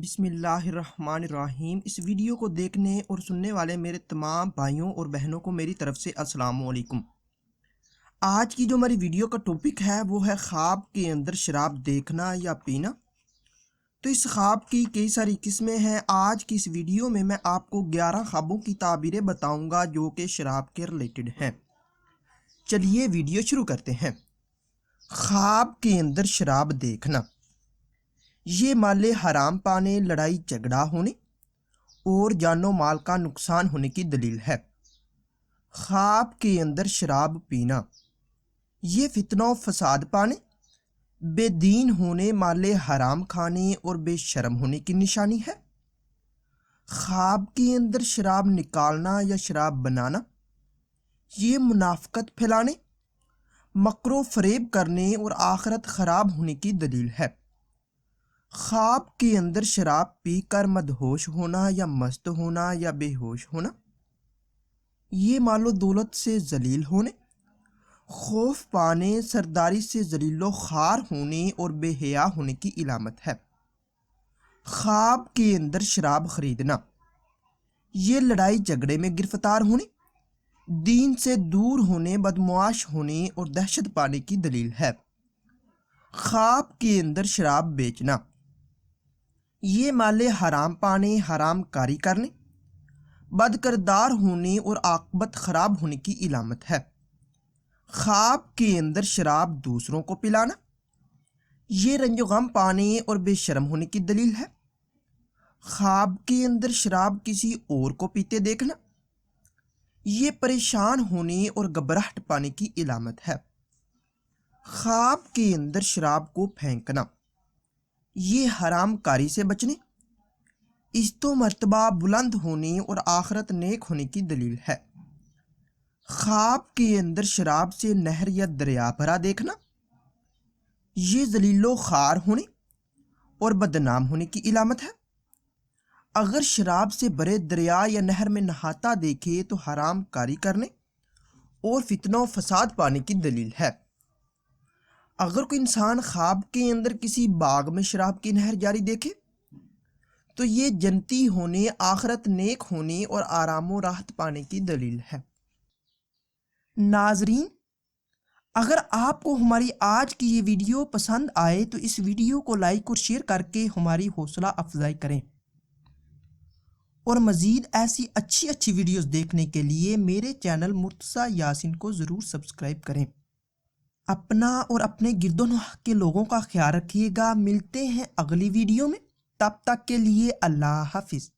بسم اللہ الرحمن الرحیم۔ اس ویڈیو کو دیکھنے اور سننے والے میرے تمام بھائیوں اور بہنوں کو میری طرف سے السلام علیکم۔ آج کی جو ہماری ویڈیو کا ٹاپک ہے وہ ہے خواب کے اندر شراب دیکھنا یا پینا۔ تو اس خواب کی کئی ساری قسمیں ہیں۔ آج کی اس ویڈیو میں میں آپ کو 11 خوابوں کی تعبیریں بتاؤں گا جو کہ شراب کے ریلیٹڈ ہیں۔ چلیے ویڈیو شروع کرتے ہیں۔ خواب کے اندر شراب دیکھنا، یہ مال حرام پانے، لڑائی جھگڑا ہونے اور جان و مال کا نقصان ہونے کی دلیل ہے۔ خواب کے اندر شراب پینا، یہ فتنہ و فساد پانے، بے دین ہونے، مال حرام کھانے اور بے شرم ہونے کی نشانی ہے۔ خواب کے اندر شراب نکالنا یا شراب بنانا، یہ منافقت پھیلانے، مکر و فریب کرنے اور آخرت خراب ہونے کی دلیل ہے۔ خواب کے اندر شراب پی کر مدہوش ہونا یا مست ہونا یا بے ہوش ہونا، یہ مال و دولت سے ذلیل ہونے، خوف پانے، سرداری سے ذلیل و خوار ہونے اور بے حیا ہونے کی علامت ہے۔ خواب کے اندر شراب خریدنا، یہ لڑائی جھگڑے میں گرفتار ہونے، دین سے دور ہونے، بدمعاش ہونے اور دہشت پانے کی دلیل ہے۔ خواب کے اندر شراب بیچنا، یہ مال حرام پانے، حرام کاری کرنے، بد کردار ہونے اور عاقبت خراب ہونے کی علامت ہے۔ خواب کے اندر شراب دوسروں کو پلانا، یہ رنج و غم پانے اور بے شرم ہونے کی دلیل ہے۔ خواب کے اندر شراب کسی اور کو پیتے دیکھنا، یہ پریشان ہونے اور گھبراہٹ پانے کی علامت ہے۔ خواب کے اندر شراب کو پھینکنا، یہ حرام کاری سے بچنے، عزت و مرتبہ بلند ہونے اور آخرت نیک ہونے کی دلیل ہے۔ خواب کے اندر شراب سے نہر یا دریا بھرا دیکھنا، یہ ذلیل و خوار ہونے اور بدنام ہونے کی علامت ہے۔ اگر شراب سے بھرے دریا یا نہر میں نہاتا دیکھے تو حرام کاری کرنے اور فتنہ و فساد پانے کی دلیل ہے۔ اگر کوئی انسان خواب کے اندر کسی باغ میں شراب کی نہر جاری دیکھے تو یہ جنتی ہونے، آخرت نیک ہونے اور آرام و راحت پانے کی دلیل ہے۔ ناظرین، اگر آپ کو ہماری آج کی یہ ویڈیو پسند آئے تو اس ویڈیو کو لائک اور شیئر کر کے ہماری حوصلہ افزائی کریں، اور مزید ایسی اچھی ویڈیوز دیکھنے کے لیے میرے چینل مرتضیٰ یاسین کو ضرور سبسکرائب کریں۔ اپنا اور اپنے گرد و نواح کے لوگوں کا خیال رکھیے گا۔ ملتے ہیں اگلی ویڈیو میں، تب تک کے لیے اللہ حافظ۔